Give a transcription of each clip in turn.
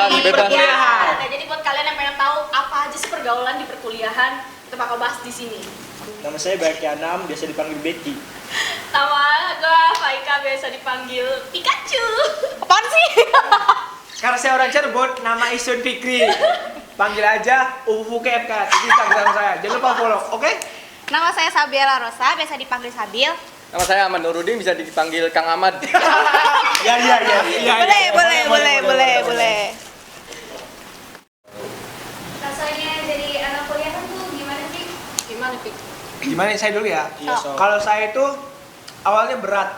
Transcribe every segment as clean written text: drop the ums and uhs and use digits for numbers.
di perkuliahan. Nah, jadi buat kalian yang pengen tahu apa aja sih pergaulan di perkuliahan, kita bakal bahas di sini. Nama saya Bakianam, biasa dipanggil Becky. Nama gue Faika, biasa dipanggil Pikachu. Apaan sih? Karena saya orang Cirebon, nama Isun Fikri. Panggil aja UFUK FK di Instagram saya. Jangan lupa follow, oke? Nama saya Sabiela Rosa, biasa dipanggil Sabil. Nama saya Ahmad Nurudin, bisa dipanggil Kang Ahmad. Ya. Boleh. Rasanya jadi anak kuliah tuh gimana sih? Gimana, Pik? Gimana saya dulu ya? Iya, so. Kalau saya itu awalnya berat.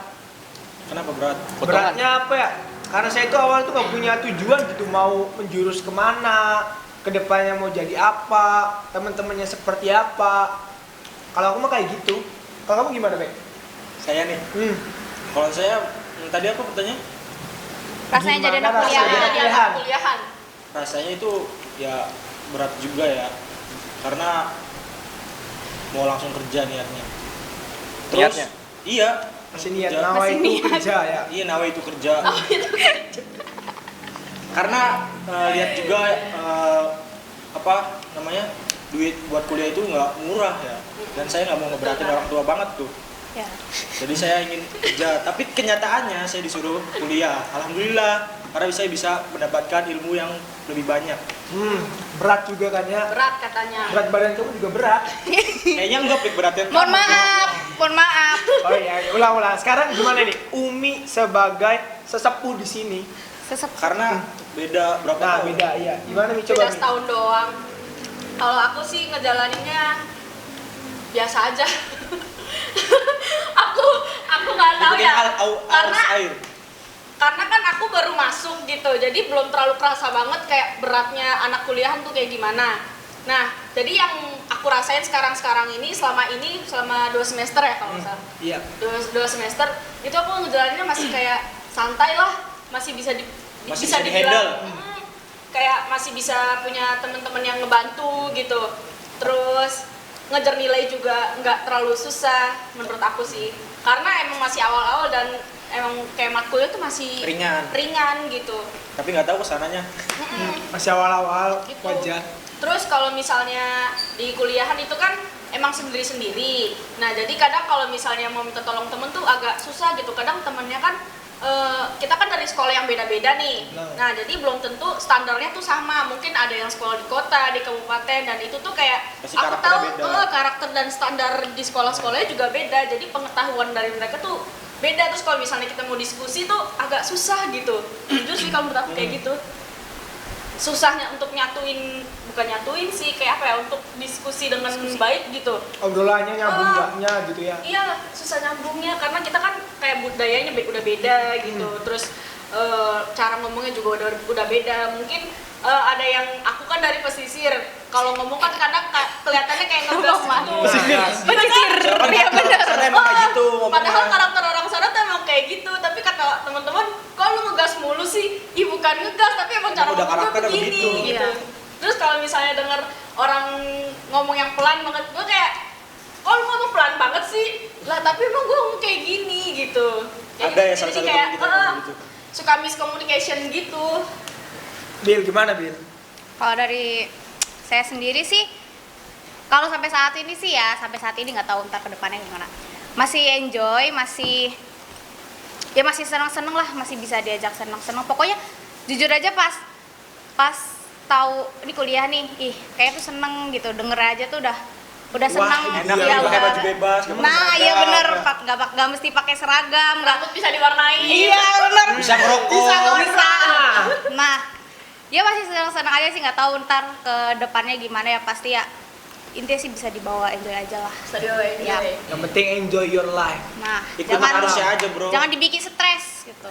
Kenapa berat? Beratnya apa ya? Karena saya itu awal tuh nggak punya tujuan gitu, mau menjurus kemana, kedepannya mau jadi apa, teman-temannya seperti apa. Kalau aku mah kayak gitu. Kalau kamu gimana, Bek? Saya nih. Kalau saya, tadi apa pertanyaan? Rasanya jadi anak Gimana kuliah. rasanya? Jadi anak kuliahan. Rasanya itu ya berat juga ya. Karena mau langsung kerja niatnya. Terus, Niatnya? Iya. Masih niat, kerja. nawa Masih itu niat. kerja ya. Iya, nawa itu kerja. Karena lihat juga apa namanya, duit buat kuliah itu nggak murah ya. Dan saya nggak mau ngeberatin orang tua banget tuh. Ya. Jadi saya ingin kerja, tapi kenyataannya saya disuruh kuliah. Alhamdulillah, karena saya bisa mendapatkan ilmu yang lebih banyak. Berat juga kan ya. Berat katanya. Berat badan kamu juga berat. Kayaknya enggak Pik, beratnya. Mohon maaf. Oh iya, ulang. Sekarang gimana nih? Umi sebagai sesepuh di sini. Karena beda berapa Nah, tahun. beda iya. Gimana nih coba? Beda setahun doang. Kalau aku sih ngejalaninnya biasa aja. aku nggak tahu Ikutin ya. arus air. Karena kan aku baru masuk gitu, jadi belum terlalu kerasa banget kayak beratnya anak kuliahan tuh kayak gimana. Nah, jadi yang aku rasain sekarang ini selama 2 semester ya kalau nggak salah. Iya. 2 semester itu aku ngejalaninnya masih kayak santai lah, masih bisa Masih bisa bisa dibilang, di-handle. kayak masih bisa punya teman-teman yang ngebantu gitu. Terus ngejar nilai juga nggak terlalu susah menurut aku sih, karena emang masih awal-awal dan emang kayak matkulnya tuh masih ringan gitu. Tapi nggak tahu kesananya. Masih awal-awal Gitu. wajar. Terus kalau misalnya di kuliahan itu kan emang sendiri-sendiri. Nah, jadi kadang kalau misalnya mau minta tolong temen tuh agak susah gitu. Kadang temennya kan kita kan dari sekolah yang beda-beda nih. Nah, jadi belum tentu standarnya tuh sama. Mungkin ada yang sekolah di kota, di kabupaten, dan itu tuh kayak Pasti aku karakternya tahu beda. karakter dan standar di sekolah-sekolahnya juga beda. Jadi pengetahuan dari mereka tuh beda. Terus kalau misalnya kita mau diskusi tuh agak susah gitu. Jujur sih kalau menurut aku kayak gitu. Susahnya untuk bukan nyatuin sih, kayak apa ya, untuk diskusi dengan baik gitu. Obrolannya nyambung nggaknya gitu ya. Iya, susah nyambungnya karena kita kan kayak budayanya udah beda gitu. Terus cara ngomongnya juga udah beda. Mungkin ada yang aku kan dari pesisir. Kalau ngomong kan kadang kelihatannya kayak ngegas gitu. Pesisir. Iya benar. Sana emang kayak gitu ngomongnya. Padahal karakter orang sana tuh emang kayak gitu, tapi kata teman-teman, kok lu ngegas mulu sih? Ih, bukan ngegas, tapi emang cara Udah ngomongnya karakternya begini begitu. gitu. Iya. Terus kalau misalnya denger orang ngomong yang pelan banget, gue kayak, kok lu ngomong pelan banget sih? Lah, tapi emang gue ngomong kayak gini gitu. Ada ya salah Jadi satu kayak, teman kita yang ngomong gitu. suka miscommunication gitu. Bil, gimana Bil? Kalau dari saya sendiri sih, kalau sampai saat ini sih ya, sampai saat ini nggak tahu ntar kedepannya gimana. Masih enjoy, masih seneng-seneng lah, masih bisa diajak seneng-seneng. Pokoknya jujur aja pas tahu ini kuliah nih, kayak tuh seneng gitu, denger aja tuh udah seneng. Enak Iya, ya, pakai udah. baju bebas. nggak pakai Nah seragam. iya bener, nggak mesti pakai seragam, nggak. Rambut bisa diwarnain. Iya bener. Bisa ngerokok. Bisa. Nah, ya masih senang-senang aja sih, nggak tahu ntar ke depannya gimana ya, pasti ya intinya sih bisa dibawa, enjoy aja lah. Enjoy. Ya. Yang penting enjoy your life. Nah, Ikut arusnya aja, bro. jangan dibikin stres gitu.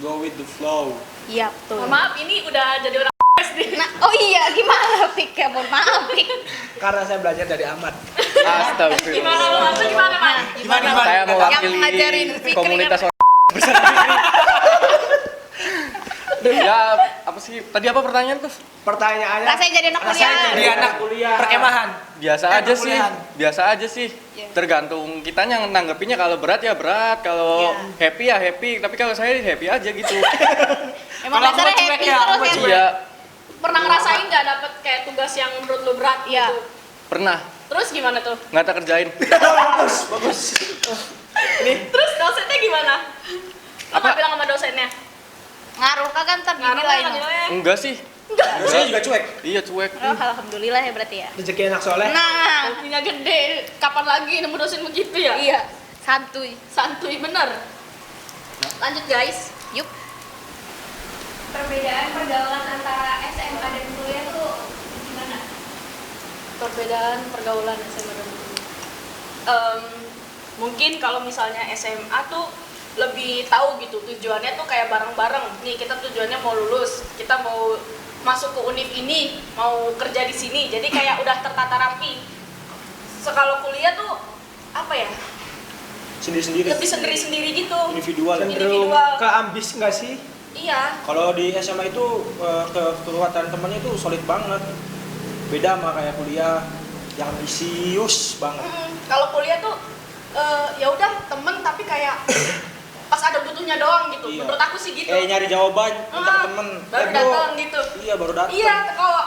Go with the flow. Iya betul. Mohon maaf, ini udah jadi orang SD. Nah, oh iya gimana Pik? Ya mohon maaf Pik. Karena saya belajar dari Ahmad. Astagfirullah. Gimana lu Mas? Gimana, Mas? Gimana? Saya Yang mewakili ngajarin Fikri komunitas kan? Ya, apa sih? Tadi apa pertanyaan tuh? Pertanyaannya. Rasanya jadi anak rasanya kuliah. jadi anak Kuliah. perkemahan. Biasa aja sih. perkuliahan. Biasa aja sih. Iya. Tergantung kitanya nanggepinnya, kalau berat ya berat, kalau Iya. happy ya happy, tapi kalau saya happy aja gitu. Emang Kalau aku dasarnya cuek happy ya, terus aku ya. cuek. Iya, Pernah ngerasain nggak dapet kayak tugas yang menurut lu berat Iya. gitu? pernah. Terus gimana tuh? Nggak tak kerjain. Bagus. Terus dosennya gimana? Lo Apa? nggak bilang sama dosennya? Ngaruh kagak ntar Ngaruh dinilai nggak no. nilainya? Enggak sih. Biasanya juga cuek. Iya cuek. Oh, alhamdulillah ya berarti ya. Rezeki anak soleh. Nah, Kopinya gede, kapan lagi nemu dosen begitu ya? iya, santuy. Santuy bener. Lanjut guys. Yuk. Perbedaan pergaulan antara SMA dan kuliah tuh gimana? Perbedaan pergaulan SMA dan kuliah. Mungkin kalau misalnya SMA tuh lebih tahu gitu tujuannya tuh kayak bareng-bareng. Nih kita tujuannya mau lulus, kita mau masuk ke univ ini, mau kerja di sini. Jadi kayak udah tertata rapi. Kalau kuliah tuh apa ya? Sendiri-sendiri. Lebih sendiri-sendiri gitu. Individual. Cenderung Individual. ke ambis nggak sih? Iya. Kalau di SMA itu kekuatan temannya itu solid banget. Beda sama kayak kuliah yang ambisius banget. Kalau kuliah tuh ya udah temen tapi kayak pas ada butuhnya doang gitu. Iya. Menurut aku sih gitu. Kayak nyari jawaban untuk Ah, temen. baru Bro. datang gitu. Iya baru datang. Iya,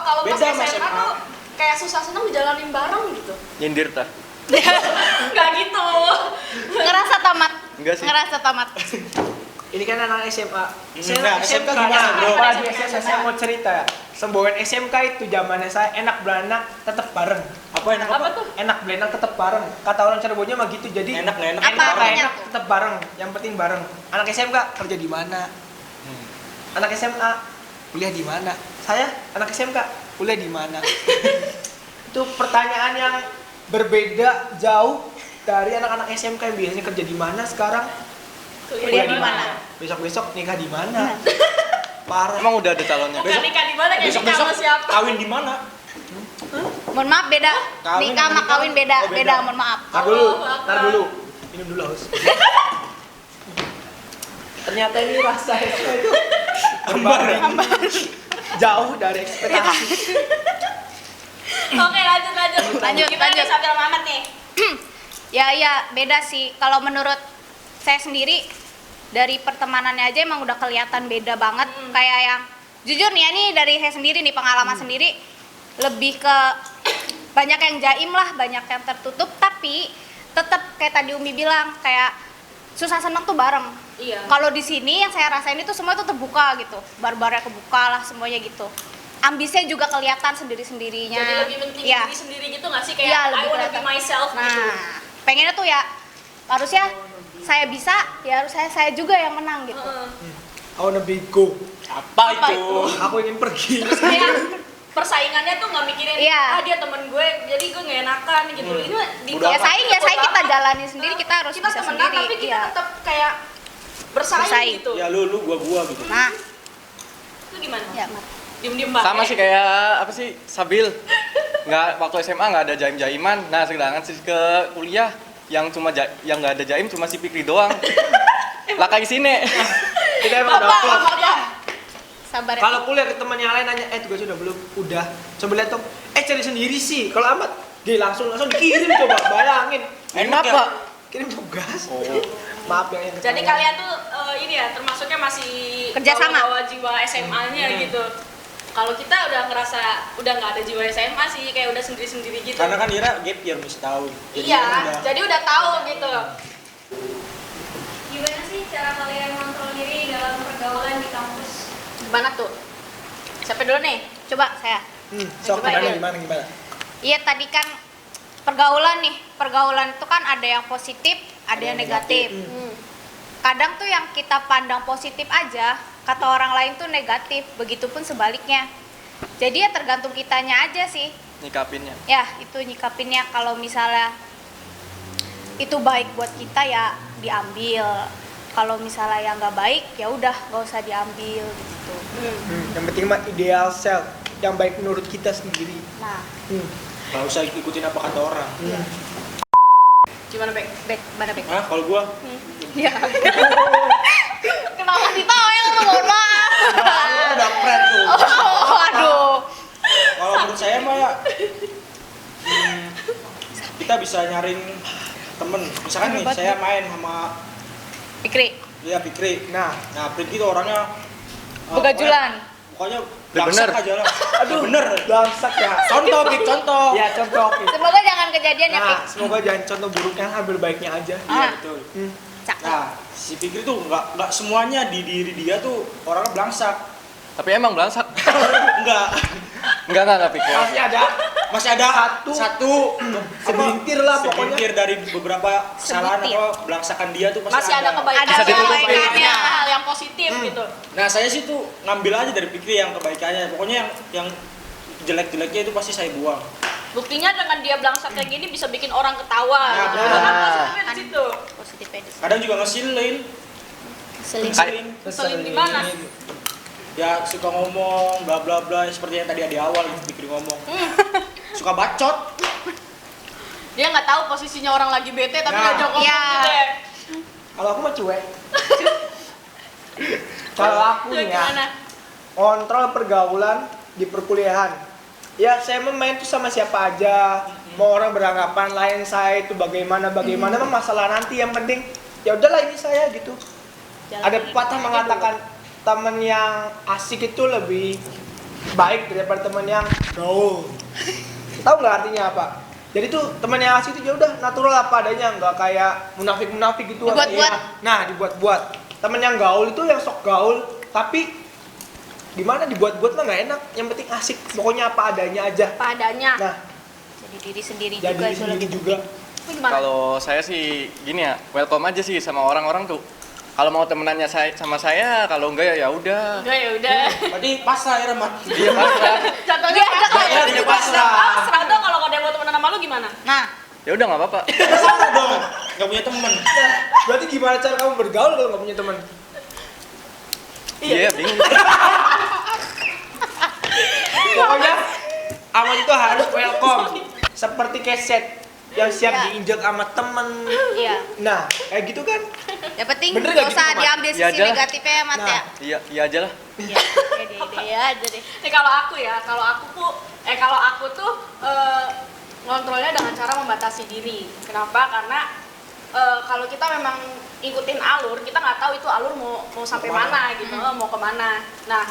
kalau pas Beda sama SMA SMA. tuh kayak susah senang dijalanin bareng gitu. Nyindir tah. Enggak gitu. Ngerasa tamat. Enggak sih. Ngerasa tamat. Ini kan anak SMA. Nah, SMK gimana, bro? Apa di SMA saya mau cerita ya. Semboyan SMK itu zamannya saya enak beranak tetap bareng. Apa enak Apa apa? tuh? Enak beranak tetap bareng. Kata orang Cirebonnya mah gitu. Jadi Enak nggak enak? Apa enak nggak artinya enak tuh? tetap bareng. Yang penting bareng. Anak SMK kerja di mana? Anak SMA kuliah di mana? Saya anak SMK kuliah di mana? Itu pertanyaan yang berbeda jauh dari anak-anak SMK yang biasanya kerja di mana sekarang Kuliah di mana? besok-besok nikah di mana? Parah. Emang udah ada calonnya. Bukan nikah di mana kayak nikah sama siapa? Kawin di mana? Mohon maaf beda. Kawin Nikah sama sama kawin beda, Oh, beda. beda, mohon maaf. Tar dulu, Allah tar Akbar. dulu. Minum dulu haus. Ternyata ini rasa itu berbanding jauh dari ekspektasi. Oke, lanjut. Lanjut, Gimana lanjut. nih sambil Mamat nih? Ya, beda sih. Kalau menurut saya sendiri dari pertemanannya aja emang udah kelihatan beda banget. Kayak yang jujur nih, ini dari saya sendiri nih pengalaman sendiri lebih ke banyak yang jaim lah, banyak yang tertutup. Tapi tetap kayak tadi Umi bilang kayak susah senang tuh bareng. Iya. Kalau di sini yang saya rasain itu semua tuh terbuka gitu, barbarnya kebuka lah semuanya gitu. Ambisnya juga kelihatan sendiri-sendirinya. Jadi lebih penting Iya. diri sendiri gitu nggak sih? Kayak Iya, I lebih wanna be kelihatan. myself Nah, gitu. pengennya tuh ya harusnya saya bisa, ya harus saya juga yang menang gitu. I wanna be go. Apa Apa itu? Aku ingin pergi. Kayak persaingannya tuh nggak mikirin Iya. dia temen gue jadi gue nggak enakan gitu. Ini mah di Udah Ya saing kita jalani sendiri, kita harus kita bisa temenan sendiri. tapi kita Iya. tetap kayak bersaing, Bersaing. gitu. Ya lu gua gitu. Nah, Itu gimana? ya Mat. Diem-diem banget. Sama sih kayak apa sih Sabil. Nggak waktu SMA nggak ada jaim-jaiman. Nah sedangkan sih ke kuliah yang yang nggak ada jaim cuma si Fikri doang. Lah kayak sini. Kita emang udah klop. Sabar ya. Kalau kuliah ke teman yang lain nanya, tugas udah belum? Udah. Coba lihat dong. Cari sendiri sih. Kalau amat, dia langsung dikirim coba. Bayangin. Enak ya? Kenapa? Kirim tugas. Oh. Maaf ya yang Jadi ketahuan. kalian tuh ini ya termasuknya masih Kerjasama. bawa jiwa SMA-nya gitu. Kalau kita udah ngerasa udah nggak ada jiwa SMA sih, kayak udah sendiri-sendiri gitu. Karena kan Ira gap year setahun. Jadi Iya, kan udah- jadi udah tahu gitu. Gimana sih cara kalian kontrol diri dalam pergaulan di kampus? Gimana tuh? Siapa dulu nih? Coba saya. Sok Coba gimana ya. gimana? Iya tadi kan pergaulan nih. Pergaulan itu kan ada yang positif, ada yang negatif. Kadang tuh yang kita pandang positif aja, kata orang lain tuh negatif. Begitupun sebaliknya. Jadi ya tergantung kitanya aja sih. Nyikapinnya. Ya itu nyikapinnya. Kalau misalnya itu baik buat kita ya diambil. Kalau misalnya yang nggak baik ya udah nggak usah diambil gitu. Yang penting mah ideal self. Yang baik menurut kita sendiri. Nah, Nggak usah ikutin apa kata orang. Gimana, Bek? mana Bek? Nah, kalau gua Ya. Kenapa ditawain lu, mohon maaf. udah keren tuh. Oh, aduh. Kalau menurut saya mah ya kita bisa nyarin temen. Misalkan nih saya main sama Fikri, dia Fikri. Nah, Nah, Fikri itu orangnya begajulan. pokoknya Udah belangsak bener. aja lah. Aduh, bener. Belangsak ya. Contoh, Pik, contoh. Ya contoh. Pik. Semoga jangan kejadian ya, Pik. Nah, semoga jangan contoh buruknya, ambil baiknya aja. Iya, Ah. betul. Cakep. Nah, si Fikri tuh nggak semuanya di diri dia tuh orangnya belangsak. Tapi emang belangsak. Enggak. Enggak pikir. Masih ada satu Segelintir lah pokoknya. segelintir dari beberapa kesalahan Sebutir. atau belangsakan dia tuh Masih ada kebaikan, Ada kebaikannya. hal yang positif gitu. Nah, saya sih tuh ngambil aja dari Fikri yang kebaikannya. Pokoknya yang jelek-jeleknya itu pasti saya buang. Buktinya dengan dia belangsak kayak gini bisa bikin orang ketawa. Nah, gitu. benar. Kan positifnya di situ. Positifnya di sini. Kadang juga ngesilin. Selingkuh. Ngeselin di mana? Ya suka ngomong bla bla bla seperti yang tadi di awal gitu Fikri ngomong. Suka bacot. Dia nggak tahu posisinya orang lagi bete tapi Nah. dia ngomong Iya. gitu ya. Kalau aku mah cuek. Kalau aku Ya, nih ya, gimana? kontrol pergaulan di perkuliahan. Ya saya main tuh sama siapa aja. Mau orang beranggapan lain saya itu bagaimana mah masalah nanti, yang penting ya udahlah ini saya gitu. Ada pepatah mengatakan teman yang asik itu lebih baik daripada teman yang gaul. Tahu nggak artinya apa? Jadi tuh teman yang asik itu ya udah natural apa adanya, nggak kayak munafik gitu. Dibuat-buat. Nah, dibuat-buat. Teman yang gaul itu yang sok gaul, tapi gimana dibuat-buat mah nggak enak. Yang penting asik, pokoknya apa adanya aja. Apa adanya. Nah, Jadi diri sendiri jadi juga itu sendiri lebih juga. Itu gimana? Kalau saya sih gini ya, welcome aja sih sama orang-orang tuh. Kalau mau temenannya sama saya, kalau enggak ya udah. Enggak ya udah. Berarti pasrah ya Remat. Iya pasrah. Contohnya ada Iya, kayak dia pasrah. pasrah tuh kalau ada yang mau temenan sama lu gimana? Nah, Ya udah nggak apa-apa. Pasrah dong. Gak punya temen. Berarti gimana cara kamu bergaul kalau nggak punya teman? Iya bingung. Pokoknya awal itu harus welcome. Seperti keset yang siap Iya. diinjak sama temen. iya. Nah, kayak gitu kan? Yang penting Bener nggak nggak usah gitu, Mat? diambil Iya sisi aja lah. negatifnya ya, Mat Nah. ya. Iya aja lah. Iya, ide-ide aja deh. Kalau aku ya, kalau aku tuh ngontrolnya dengan cara membatasi diri. Kenapa? Karena kalau kita memang ikutin alur, kita nggak tahu itu alur mau sampai mana gitu, mau kemana. Nah,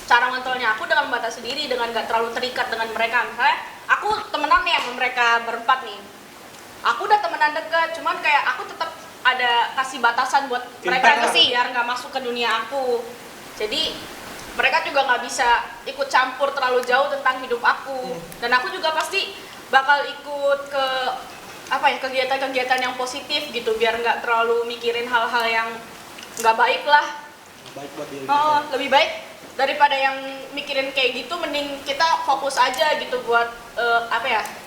cara ngontrolnya aku dengan membatasi diri, dengan nggak terlalu terikat dengan mereka. Misalnya, aku temenan nih sama mereka berempat nih. Aku udah temenan deket, cuman kayak aku tetap ada kasih batasan buat mereka Pintar. sih, biar nggak masuk ke dunia aku. Jadi mereka juga nggak bisa ikut campur terlalu jauh tentang hidup aku. Dan aku juga pasti bakal ikut ke kegiatan-kegiatan yang positif gitu, biar nggak terlalu mikirin hal-hal yang nggak baik lah. Baik buat diri. Oh, lebih baik daripada yang mikirin kayak gitu, mending kita fokus aja gitu buat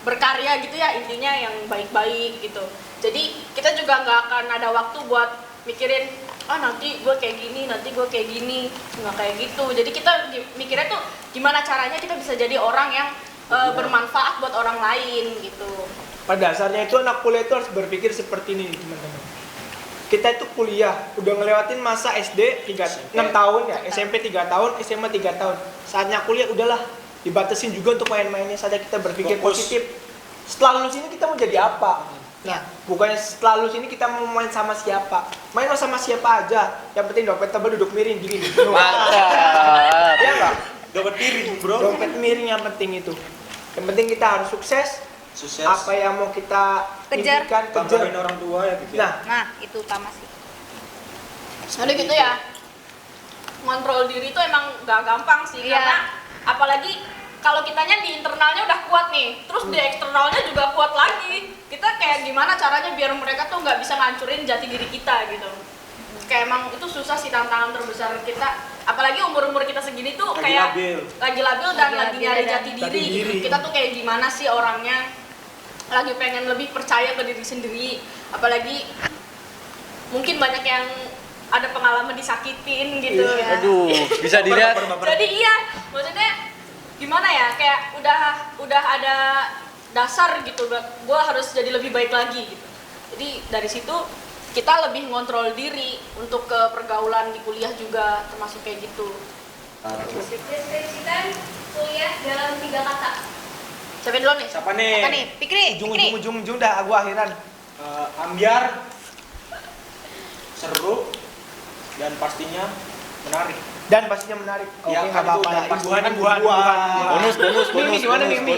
berkarya gitu ya, intinya yang baik-baik gitu. Jadi kita juga nggak akan ada waktu buat mikirin nanti gue kayak gini, nanti gue kayak gini, nggak kayak gitu. Jadi kita mikirnya tuh gimana caranya kita bisa jadi orang yang bermanfaat buat orang lain gitu. Pada dasarnya itu anak kuliah itu harus berpikir seperti ini, teman-teman. Kita itu kuliah, udah ngelewatin masa SD 6 tahun ya, SMP 3 tahun, SMA 3 tahun. Saatnya kuliah udahlah, dibatasin juga untuk main-mainnya saja, kita berpikir Fokus. positif. Setelah lulus ini kita mau jadi apa? Nah, bukannya setelah lulus ini kita mau main sama siapa? Main sama siapa aja, yang penting dompet tebal duduk miring gini. Mantap. Ya enggak? Dapat piring, bro. Dompet miring yang penting itu. Yang penting kita harus sukses. Sukses. Apa yang mau kita Kejar. impikan, Banggain kejar. orang tua ya, Fikri. Nah, Nah, itu utama sih. Udah gitu ya, ngontrol diri itu emang gak gampang sih, Iya. karena apalagi kalau kitanya di internalnya udah kuat nih, terus di eksternalnya juga kuat lagi. Kita kayak gimana caranya biar mereka tuh nggak bisa ngancurin jati diri kita gitu. Kayak emang itu susah sih, tantangan terbesar kita. Apalagi umur-umur kita segini tuh Lagi kayak labil. lagi labil dan Lagi lagi labil nyari dan jati jati diri. diri. Gitu. Kita tuh kayak gimana sih orangnya? Lagi pengen lebih percaya ke diri sendiri. Apalagi mungkin banyak yang ada pengalaman disakitin gitu. Iya. Aduh, bisa dilihat. Jadi iya, maksudnya gimana ya, kayak udah ada dasar gitu, gue harus jadi lebih baik lagi gitu. Jadi dari situ kita lebih ngontrol diri untuk ke pergaulan di kuliah juga, termasuk kayak gitu. Deskripsikan kuliah dalam 3 kata. Siapa dulu nih? Siapa nih? Apa nih? Pikri, Pikri. ujung-ujung dah aku akhiran. Ambiar, seru, dan pastinya menarik. Dan pastinya menarik. Oke, Ya, nggak kan apa-apa itu lah. udah pasti Imbuhan, kan imbuhan, imbuhan. imbuhan. Bonus. Mimi gimana, Mimi?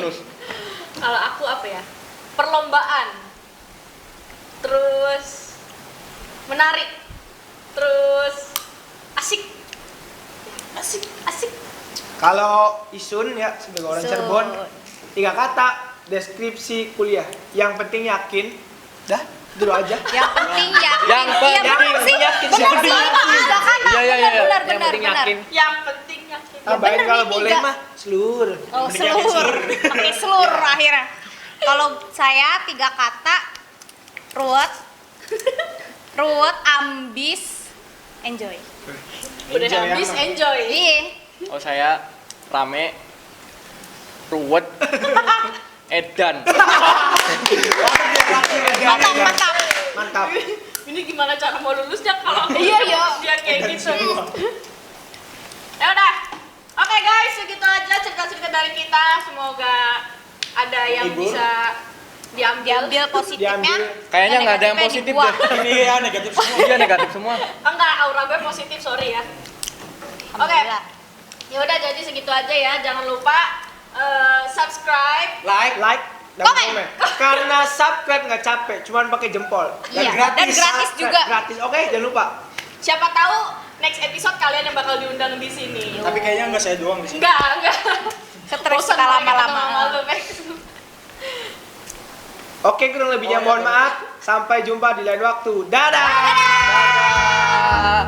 Kalau aku apa ya? Perlombaan. Terus menarik. Terus asik. Asik. Kalau Isun ya sebagai orang Isun. Cirebon, 3 kata deskripsi kuliah. Yang penting yakin. Dah, itu doang aja. Yang penting yakin. Yang Iya, bener penting sih. yakin. Bener Yang sih. penting Tiga kata. Iya. Benar. Yang penting yakin. Yang penting yakin. Tambahin bener kalau nih, boleh tiga. mah seluruh. Oh, selur. Pakai selur akhirnya. Kalau saya 3 kata, ruwet, ambis, enjoy. Udah Enjoy habis amat. enjoy. Iya. Oh saya rame, ruwet, edan. Mantap. Mantap. Ini gimana cara mau lulusnya kalau Iya, iya. dia kayak gitu. Ya udah. Oke guys, segitu aja cerita-cerita dari kita. Semoga ada yang Menghibur. bisa diambil. Diambil positifnya. Diambil. Kayaknya nggak ada yang negatifnya positif dibuang. deh. Ini ya negatif semua. Iya negatif semua. Enggak, aura gue positif, sorry ya. Oke. Alhamdulillah. Ya udah, jadi segitu aja ya. Jangan lupa subscribe. Like dan Komen. komen. Karena subscribe nggak capek, cuman pakai jempol. Iya. gratis. Dan gratis juga. Gratis. Oke, jangan lupa. Siapa tahu next episode kalian yang bakal diundang di sini. Tapi kayaknya enggak saya doang di sini. Enggak. Stres Bosan kita mereka lama-lama. ketemu malu, Oke, kurang lebihnya mohon maaf. Sampai jumpa di lain waktu. Dadah. Ah.